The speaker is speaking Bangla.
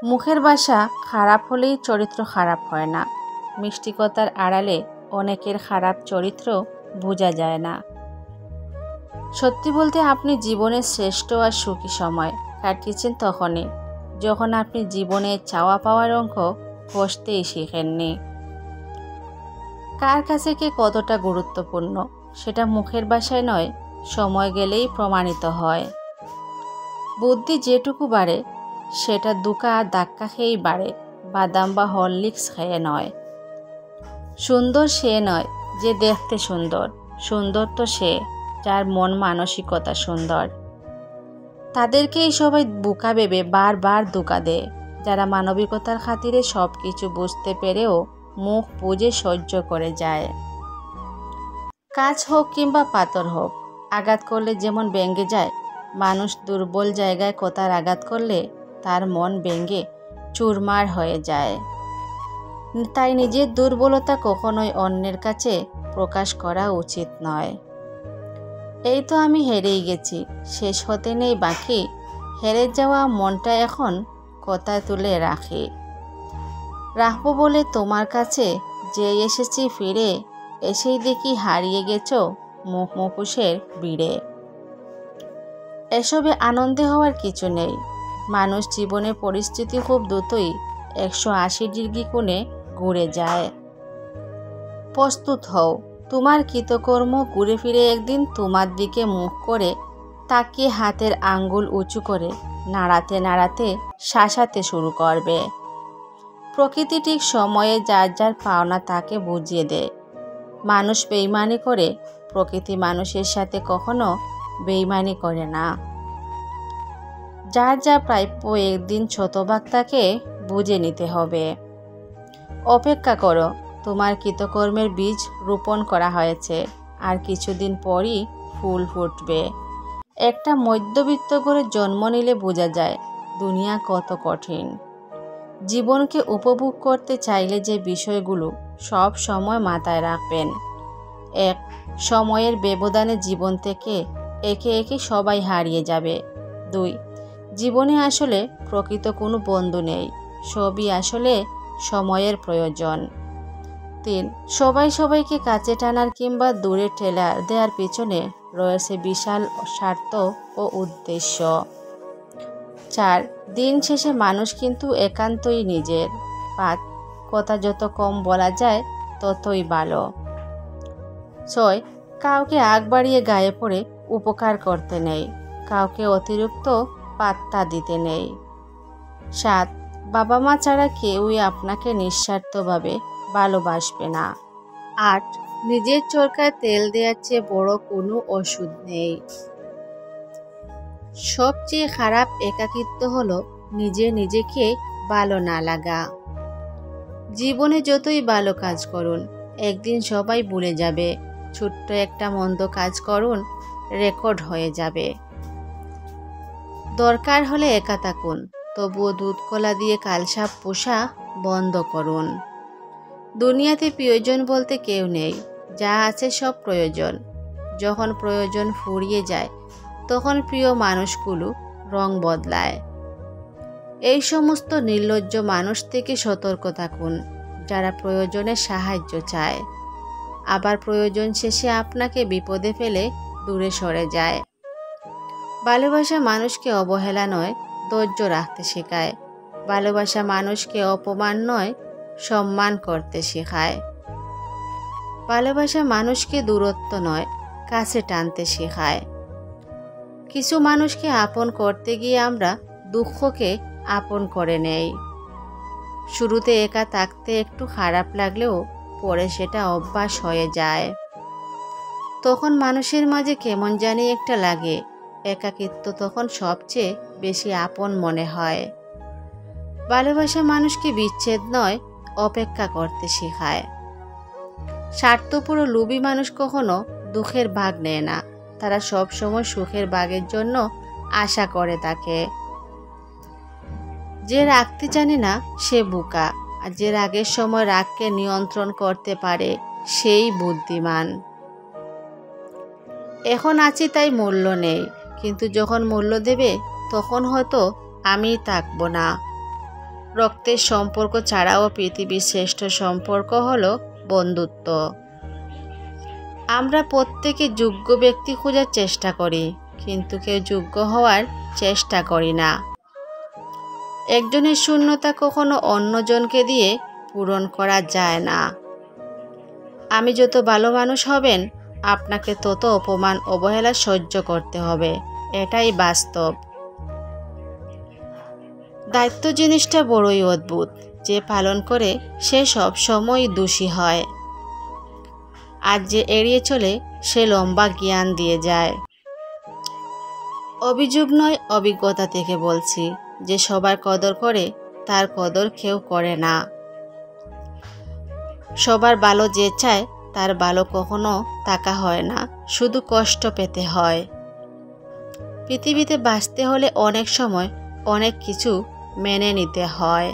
মুখের ভাষা খারাপ হলেই চরিত্র খারাপ হয় না। মিষ্টি কথার আড়ালে অনেকের খারাপ চরিত্র বোঝা যায় না। সত্যি বলতে আপনি জীবনের শ্রেষ্ঠ আর সুখী সময় কাটিয়েছেন তখনই, যখন আপনি জীবনে চাওয়া পাওয়ার অঙ্ক কষতেই শিখেননি। কার কাছে কে কতটা গুরুত্বপূর্ণ সেটা মুখের ভাষায় নয়, সময় গেলেই প্রমাণিত হয়। বুদ্ধি যেটুকু বাড়ে সেটা দুকা আর ধাক্কা খেয়েই বাড়ে, বাদাম বা হরলিক্স খেয়ে নয়। সুন্দর সে নয় যে দেখতে সুন্দর, সুন্দর তো সে যার মন মানসিকতা সুন্দর। তাদেরকেই সবাই বোকা ভেবে বারবার ধোঁকা দেয়, যারা মানবিকতার খাতিরে সব কিছু বুঝতে পেরেও মুখ বুজে সহ্য করে যায়। কাজ হোক কিংবা পাথর হোক, আঘাত করলে যেমন ভেঙে যায়, মানুষ দুর্বল জায়গায় কথার আঘাত করলে তার মন ভেঙে চুরমার হয়ে যায়। তাই নিজের দুর্বলতা কখনোই অন্যের কাছে প্রকাশ করা উচিত নয়। এই তো আমি হেরেই গেছি, শেষ হতে নেই বাকি, হেরে যাওয়া মনটা এখন কথায় তুলে রাখবো বলে তোমার কাছে যে এসেছি ফিরে, এসেই দেখি হারিয়ে গেছো মুখ মুখোশের ভিড়ে। এসবে আনন্দে হওয়ার কিছু নেই, মানুষ জীবনের পরিস্থিতি খুব দ্রুতই 180 ডিগ্রি কোণে ঘুরে যায়। প্রস্তুত হও, তোমার কৃতকর্ম ঘুরে ফিরে একদিন তোমার দিকে মুখ করে তাকিয়ে হাতের আঙ্গুল উঁচু করে নাড়াতে নাড়াতে শাসাতে শুরু করবে। প্রকৃতি ঠিক সময়ে যার যার পাওনা তাকে বুঝিয়ে দেয়। মানুষ বেইমানি করে, প্রকৃতি মানুষের সাথে কখনো বেইমানি করে না। যার যা প্রাপ্য একদিন শতভাগ তাকে বুঝে নিতে হবে। অপেক্ষা করো, তোমার কৃতকর্মের বীজ রোপণ করা হয়েছে, আর কিছুদিন পরই ফুল ফুটবে। একটা মধ্যবিত্ত ঘরে জন্ম নিলে বোঝা যায় দুনিয়া কত কঠিন। জীবনকে উপভোগ করতে চাইলে যে বিষয়গুলো সব সময় মাথায় রাখবেন: 1. সময়ের ব্যবধানে জীবন থেকে একে একে সবাই হারিয়ে যাবে। 2. জীবনে আসলে প্রকৃত কোনো বন্ধু নেই, সবই আসলে সময়ের প্রয়োজন। 3. সবাই সবাইকে কাছে টানার কিংবা দূরে ঠেলা দেওয়ার পিছনে রয়েছে বিশাল স্বার্থ ও উদ্দেশ্য। 4. দিন শেষে মানুষ কিন্তু একান্তই নিজের। 5. কথা যত কম বলা যায় ততই ভালো। 6. কাউকে আগ বাড়িয়ে গায়ে পড়ে উপকার করতে নেই, কাউকে অতিরিক্ত পাত্তা দিতে নেই। 7. বাবা মা ছাড়া কেউই আপনাকে নিঃস্বার্থভাবে ভালোবাসবে না। 8. নিজের চরকায় তেল দেওয়ার চেয়ে বড় কোনো ওষুধ নেই। সবচেয়ে খারাপ একাকিত্ব হলো নিজেকে ভালো না লাগা। জীবনে যতই ভালো কাজ করুন, একদিন সবাই ভুলে যাবে। ছোট্ট একটা মন্দ কাজ করুন, রেকর্ড হয়ে যাবে। দরকার হলে একা থাকুন, তবুও দুধ কলা দিয়ে কালসাপ পোষা বন্ধ করুন। দুনিয়াতে প্রিয়জন বলতে কেউ নেই, যা আছে সব প্রয়োজন। যখন প্রয়োজন ফুরিয়ে যায়, তখন প্রিয় মানুষগুলো রং বদলায়। এই সমস্ত নির্লজ্জ মানুষ থেকে সতর্ক থাকুন, যারা প্রয়োজনে সাহায্য চায়, আবার প্রয়োজন শেষে আপনাকে বিপদে ফেলে দূরে সরে যায়। ভালোবাসা মানুষকে অবহেলা নয়, ধৈর্য রাখতে শেখায়। ভালোবাসা মানুষকে অপমান নয়, সম্মান করতে শেখায়। ভালোবাসা মানুষকে দূরত্ব নয়, কাছে টানতে শেখায়। কিছু মানুষকে আপন করতে গিয়ে আমরা দুঃখকে আপন করে নেই। শুরুতে একা থাকতে একটু খারাপ লাগলেও পরে সেটা অভ্যাস হয়ে যায়। তখন মানুষের মাঝে কেমন জানি একটা লাগে, একাকিত্ব তখন সবচেয়ে বেশি আপন মনে হয়। ভালোবাসা মানুষকে বিচ্ছেদ নয়, অপেক্ষা করতে শেখায়। স্বার্থপর ও লোভী মানুষ কখনো দুঃখের ভাগ নেয় না, তারা সব সময় সুখের ভাগের জন্য আশা করে থাকে। যে রাখতে জানে না সে বোকা, আর যে রাগের সময় রাগকে নিয়ন্ত্রণ করতে পারে সেই বুদ্ধিমান। এখন আছি তাই মূল্য নেই, কিন্তু যখন মূল্য দেবে তখন হয়তো আমি থাকবো না। রক্তের সম্পর্ক ছাড়াও পৃথিবীর শ্রেষ্ঠ সম্পর্ক হলো বন্ধুত্ব। আমরা প্রত্যেকে যোগ্য ব্যক্তি খোঁজার চেষ্টা করি, কিন্তু কেউ যোগ্য হওয়ার চেষ্টা করি না। একজনের শূন্যতা কখনো অন্যজনকে দিয়ে পূরণ করা যায় না। আমি যত ভালো মানুষ হবেন, আপনাকে তত অপমান অবহেলা সহ্য করতে হবে, এটাই বাস্তব। দায়িত্ব জিনিসটা বড়ই অদ্ভুত, যে পালন করে সে সব সময় দোষী হয়, আর যে এড়িয়ে চলে সে লম্বা জ্ঞান দিয়ে যায়। অভিযোগ নয়, অভিজ্ঞতা থেকে বলছি, যে সবার কদর করে তার কদর কেউ করে না। সবার ভালো যে চায় তার ভালো কখনো তাকা হয় না, শুধু কষ্ট পেতে হয়। পৃথিবীতে বাঁচতে হলে অনেক সময় অনেক কিছু মেনে নিতে হয়।